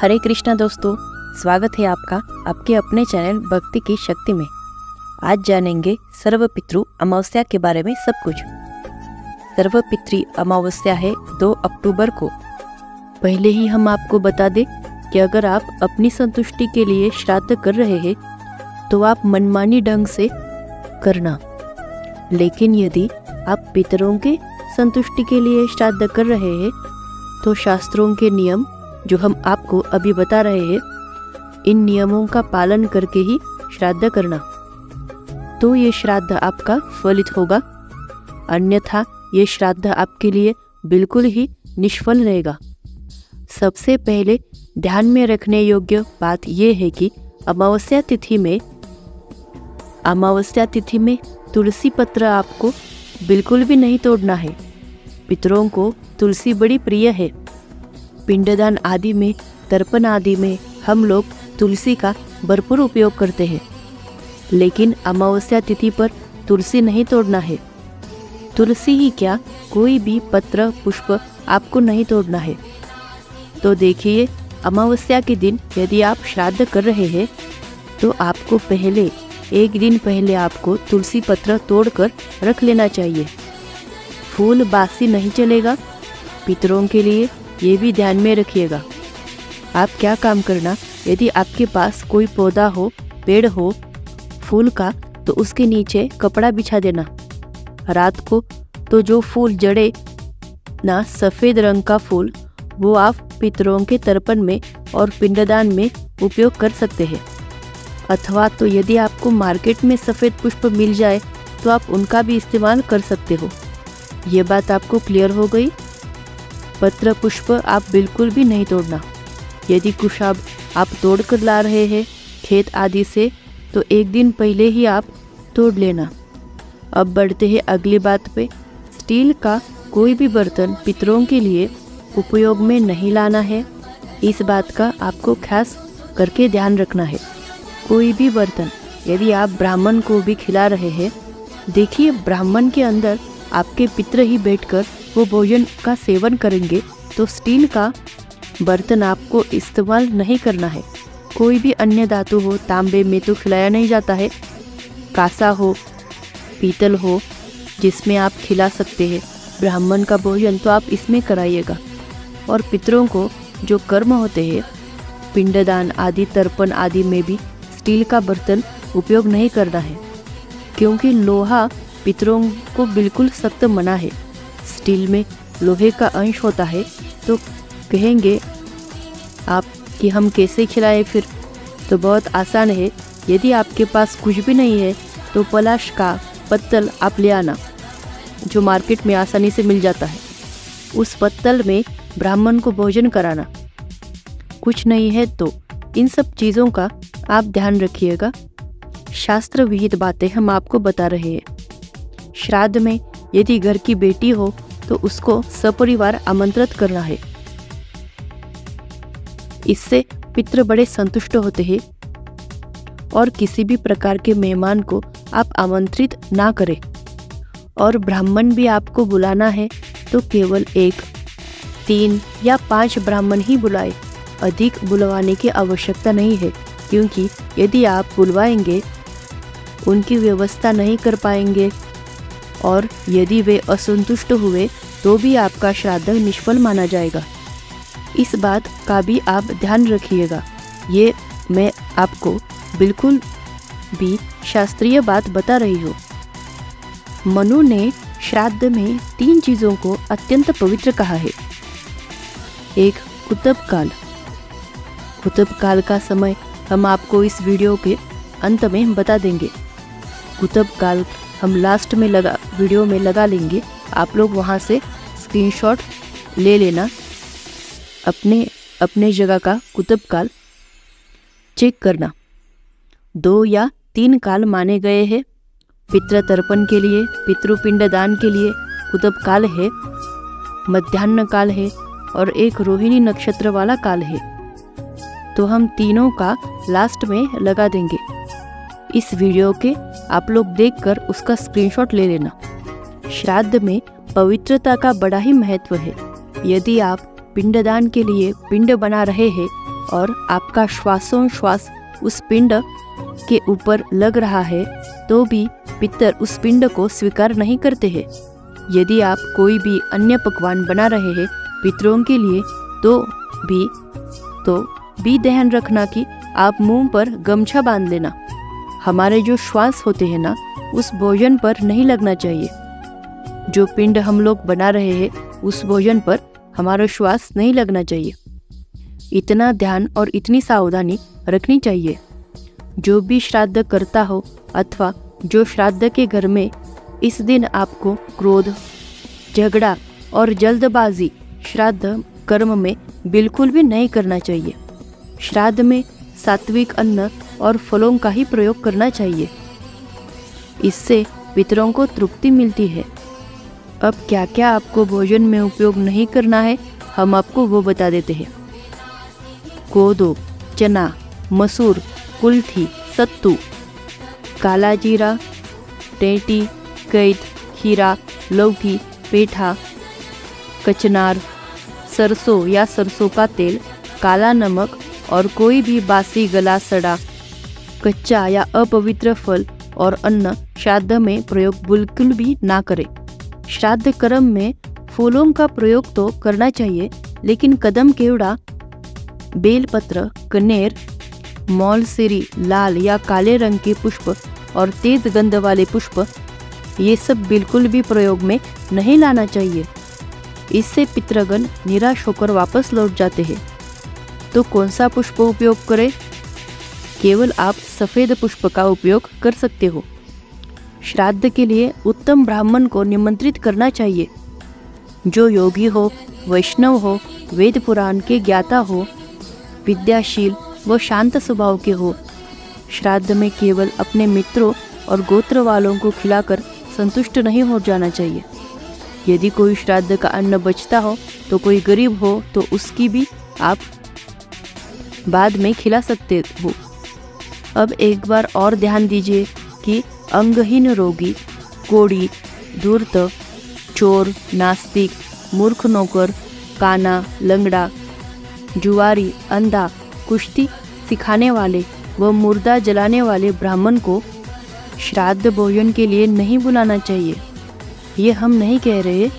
हरे कृष्णा दोस्तों, स्वागत है आपका आपके अपने चैनल भक्ति की शक्ति में। आज जानेंगे सर्वपितृ अमावस्या के बारे में सब कुछ। सर्वपितृ अमावस्या है 2 अक्टूबर को। पहले ही हम आपको बता दें कि अगर आप अपनी संतुष्टि के लिए श्राद्ध कर रहे हैं तो आप मनमानी ढंग से करना, लेकिन यदि आप पितरों के संतुष्टि के लिए श्राद्ध कर रहे हैं तो शास्त्रों के नियम जो हम आपको अभी बता रहे हैं, इन नियमों का पालन करके ही श्राद्ध करना, तो ये श्राद्ध आपका फलित होगा। अन्यथा ये श्राद्ध आपके लिए बिल्कुल ही निष्फल रहेगा। सबसे पहले ध्यान में रखने योग्य बात यह है कि अमावस्या तिथि में तुलसी पत्र आपको बिल्कुल भी नहीं तोड़ना है। पितरों को तुलसी बड़ी प्रिय है। पिंडदान आदि में, तर्पण आदि में हम लोग तुलसी का भरपूर उपयोग करते हैं, लेकिन अमावस्या तिथि पर तुलसी नहीं तोड़ना है। तुलसी ही क्या, कोई भी पत्र पुष्प आपको नहीं तोड़ना है। तो देखिए, अमावस्या के दिन यदि आप श्राद्ध कर रहे हैं तो आपको एक दिन पहले आपको तुलसी पत्र तोड़कर रख लेना चाहिए। फूल बासी नहीं चलेगा। पितरों के लिए ये भी ध्यान में रखिएगा। आप क्या काम करना, यदि आपके पास कोई पौधा हो, पेड़ हो फूल का, तो उसके नीचे कपड़ा बिछा देना। रात को तो जो फूल जड़े ना, सफ़ेद रंग का फूल, वो आप पितरों के तर्पण में और पिंडदान में उपयोग कर सकते हैं। अथवा तो यदि आपको मार्केट में सफ़ेद पुष्प मिल जाए तो आप उनका भी इस्तेमाल कर सकते हो। ये बात आपको क्लियर हो गई। पत्र पुष्प आप बिल्कुल भी नहीं तोड़ना। यदि कुशाब आप तोड़ कर ला रहे हैं खेत आदि से, तो एक दिन पहले ही आप तोड़ लेना। अब बढ़ते हैं अगली बात पे। स्टील का कोई भी बर्तन पितरों के लिए उपयोग में नहीं लाना है। इस बात का आपको खास करके ध्यान रखना है। कोई भी बर्तन यदि आप ब्राह्मण को भी खिला रहे हैं, देखिए ब्राह्मण के अंदर आपके पितर ही बैठकर वो भोजन का सेवन करेंगे, तो स्टील का बर्तन आपको इस्तेमाल नहीं करना है। कोई भी अन्य धातु हो, तांबे में तो खिलाया नहीं जाता है। कांसा हो, पीतल हो, जिसमें आप खिला सकते हैं ब्राह्मण का भोजन, तो आप इसमें कराइएगा। और पितरों को जो कर्म होते हैं, पिंडदान आदि, तर्पण आदि में भी स्टील का बर्तन उपयोग नहीं करना है, क्योंकि लोहा पितरों को बिल्कुल सख्त मना है। स्टील में लोहे का अंश होता है, तो कहेंगे आप कि हम कैसे खिलाएं फिर? तो बहुत आसान है। यदि आपके पास कुछ भी नहीं है तो पलाश का पत्तल आप ले आना, जो मार्केट में आसानी से मिल जाता है। उस पत्तल में ब्राह्मण को भोजन कराना। कुछ नहीं है तो इन सब चीज़ों का आप ध्यान रखिएगा। शास्त्र विहित बातें हम आपको बता रहे हैं। श्राद्ध में यदि घर की बेटी हो तो उसको सपरिवार आमंत्रित करना है। इससे पितृ बड़े संतुष्ट होते हैं। और किसी भी प्रकार के मेहमान को आप आमंत्रित ना करें। और ब्राह्मण भी आपको बुलाना है तो केवल 1, 3 या 5 ब्राह्मण ही बुलाए। अधिक बुलवाने की आवश्यकता नहीं है, क्योंकि यदि आप बुलवाएंगे, उनकी व्यवस्था नहीं कर पाएंगे और यदि वे असंतुष्ट हुए तो भी आपका श्राद्ध निष्फल माना जाएगा। इस बात का भी आप ध्यान रखिएगा। ये मैं आपको बिल्कुल भी शास्त्रीय बात बता रही हूँ। मनु ने श्राद्ध में 3 चीज़ों को अत्यंत पवित्र कहा है। एक, कुतब काल। कुतब काल का समय हम आपको इस वीडियो के अंत में बता देंगे। कुतब काल हम लास्ट में वीडियो में लगा लेंगे। आप लोग वहाँ से स्क्रीनशॉट ले लेना। अपने जगह का कुतब काल चेक करना। 2 या 3 काल माने गए हैं। पितृ तर्पण के लिए, पितृपिंड दान के लिए कुतब काल है, मध्याह्न काल है और एक रोहिणी नक्षत्र वाला काल है। तो हम तीनों का लास्ट में लगा देंगे। इस वीडियो के आप लोग देखकर उसका स्क्रीनशॉट ले लेना। श्राद्ध में पवित्रता का बड़ा ही महत्व है। यदि आप पिंडदान के लिए पिंड बना रहे हैं और आपका श्वासोच्छ्वास उस पिंड के ऊपर लग रहा है तो भी पितर उस पिंड को स्वीकार नहीं करते हैं। यदि आप कोई भी अन्य पकवान बना रहे हैं पितरों के लिए तो भी ध्यान रखना कि आप मुंह पर गमछा बांध लेना। हमारे जो श्वास होते हैं ना, उस भोजन पर नहीं लगना चाहिए। जो पिंड हम लोग बना रहे हैं उस भोजन पर हमारा श्वास नहीं लगना चाहिए। इतना ध्यान और इतनी सावधानी रखनी चाहिए। जो भी श्राद्ध करता हो अथवा जो श्राद्ध के घर में इस दिन आपको क्रोध, झगड़ा और जल्दबाजी श्राद्ध कर्म में बिल्कुल भी नहीं करना चाहिए। श्राद्ध में सात्विक अन्न और फलों का ही प्रयोग करना चाहिए। इससे पितरों को तृप्ति मिलती है। अब क्या क्या आपको भोजन में उपयोग नहीं करना है हम आपको वो बता देते हैं। कोदो, चना, मसूर, कुल्थी, सत्तू, काला जीरा, टेटी, कैद, खीरा, लौकी, पेठा, कचनार, सरसों या सरसों का तेल, काला नमक और कोई भी बासी गला सड़ा कच्चा या अपवित्र फल और अन्न श्राद्ध में प्रयोग बिल्कुल भी ना करें। श्राद्ध कर्म में फूलों का प्रयोग तो करना चाहिए, लेकिन कदम केवड़ा, बेलपत्र, कनेर, मौलसिरी, लाल या काले रंग के पुष्प और तेज गंध वाले पुष्प, ये सब बिल्कुल भी प्रयोग में नहीं लाना चाहिए। इससे पितृगण निराश होकर वापस लौट जाते हैं। तो कौन सा पुष्प उपयोग करें? केवल आप सफ़ेद पुष्प का उपयोग कर सकते हो। श्राद्ध के लिए उत्तम ब्राह्मण को निमंत्रित करना चाहिए, जो योगी हो, वैष्णव हो, वेद पुराण के ज्ञाता हो, विद्याशील व शांत स्वभाव के हो। श्राद्ध में केवल अपने मित्रों और गोत्र वालों को खिलाकर संतुष्ट नहीं हो जाना चाहिए। यदि कोई श्राद्ध का अन्न बचता हो तो कोई गरीब हो तो उसकी भी आप बाद में खिला सकते हो। अब एक बार और ध्यान दीजिए कि अंगहीन रोगी, कोढ़ी, धूर्त, चोर, नास्तिक, मूर्ख नौकर, काना, लंगड़ा, जुआरी, अंधा, कुश्ती सिखाने वाले व मुर्दा जलाने वाले ब्राह्मण को श्राद्ध भोजन के लिए नहीं बुलाना चाहिए। ये हम नहीं कह रहे,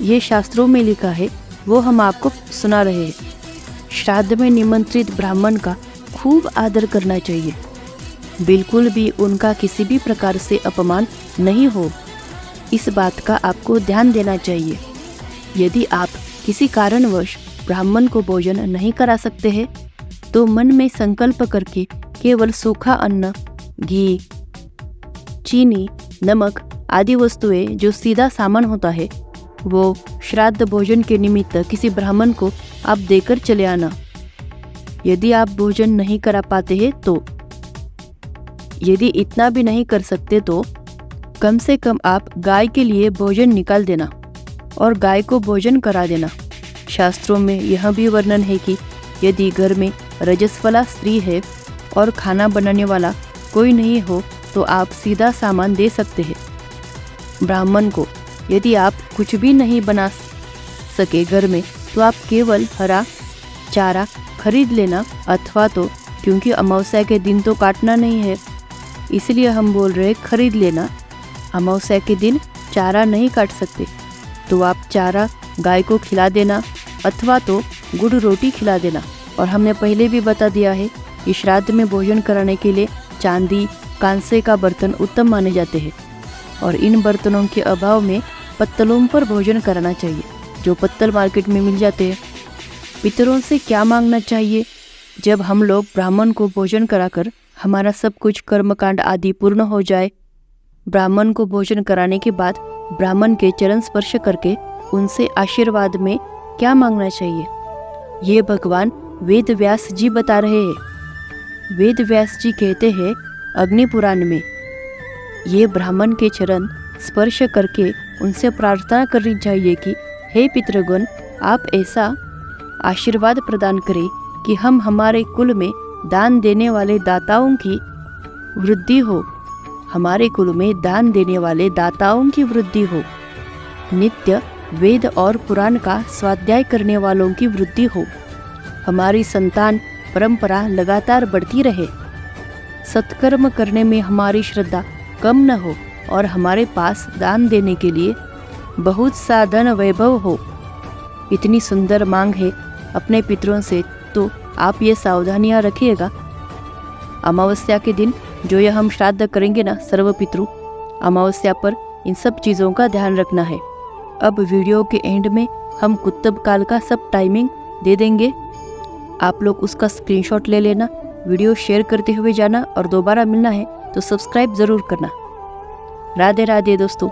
ये शास्त्रों में लिखा है, वो हम आपको सुना रहे हैं। श्राद्ध में निमंत्रित ब्राह्मण का खूब आदर करना चाहिए। बिल्कुल भी उनका किसी भी प्रकार से अपमान नहीं हो, इस बात का आपको ध्यान देना चाहिए। यदि आप किसी कारणवश ब्राह्मण को भोजन नहीं करा सकते हैं तो मन में संकल्प करके केवल सूखा अन्न, घी, चीनी, नमक आदि वस्तुएं जो सीधा सामान होता है वो श्राद्ध भोजन के निमित्त किसी ब्राह्मण को आप देकर चले आना। यदि आप भोजन नहीं करा पाते हैं तो यदि इतना भी नहीं कर सकते तो कम से कम आप गाय के लिए भोजन निकाल देना और गाय को भोजन करा देना। शास्त्रों में यह भी वर्णन है कि यदि घर में रजस्वला स्त्री है और खाना बनाने वाला कोई नहीं हो तो आप सीधा सामान दे सकते हैं ब्राह्मण को। यदि आप कुछ भी नहीं बना सके घर में तो आप केवल हरा चारा खरीद लेना, अथवा तो क्योंकि अमावस्या के दिन तो काटना नहीं है इसलिए हम बोल रहे खरीद लेना। अमावस्या के दिन चारा नहीं काट सकते तो आप चारा गाय को खिला देना अथवा तो गुड़ रोटी खिला देना। और हमने पहले भी बता दिया है कि श्राद्ध में भोजन कराने के लिए चांदी, कांसे का बर्तन उत्तम माने जाते हैं और इन बर्तनों के अभाव में पत्तलों पर भोजन कराना चाहिए, जो पत्तल मार्केट में मिल जाते हैं। पितरों से क्या मांगना चाहिए? जब हम लोग ब्राह्मण को भोजन कराकर हमारा सब कुछ कर्मकांड आदि पूर्ण हो जाए, ब्राह्मण को भोजन कराने के बाद ब्राह्मण के चरण स्पर्श करके उनसे आशीर्वाद में क्या मांगना चाहिए, ये भगवान वेद व्यास जी बता रहे हैं। वेद व्यास जी कहते हैं अग्नि पुराण में, ये ब्राह्मण के चरण स्पर्श करके उनसे प्रार्थना करनी चाहिए कि हे पितृगण, आप ऐसा आशीर्वाद प्रदान करें कि हम हमारे कुल में दान देने वाले दाताओं की वृद्धि हो, हमारे कुल में दान देने वाले दाताओं की वृद्धि हो, नित्य वेद और पुराण का स्वाध्याय करने वालों की वृद्धि हो, हमारी संतान परंपरा लगातार बढ़ती रहे, सत्कर्म करने में हमारी श्रद्धा कम न हो और हमारे पास दान देने के लिए बहुत सा धन वैभव हो। इतनी सुंदर मांग है अपने पितरों से, तो आप ये सावधानियां रखिएगा। अमावस्या के दिन जो यह हम श्राद्ध करेंगे ना सर्व पितृ, अमावस्या पर इन सब चीज़ों का ध्यान रखना है। अब वीडियो के एंड में हम कुत्तब काल का सब टाइमिंग दे देंगे, आप लोग उसका स्क्रीनशॉट ले लेना, वीडियो शेयर करते हुए जाना और दोबारा मिलना है तो सब्सक्राइब ज़रूर करना। राधे राधे दोस्तों।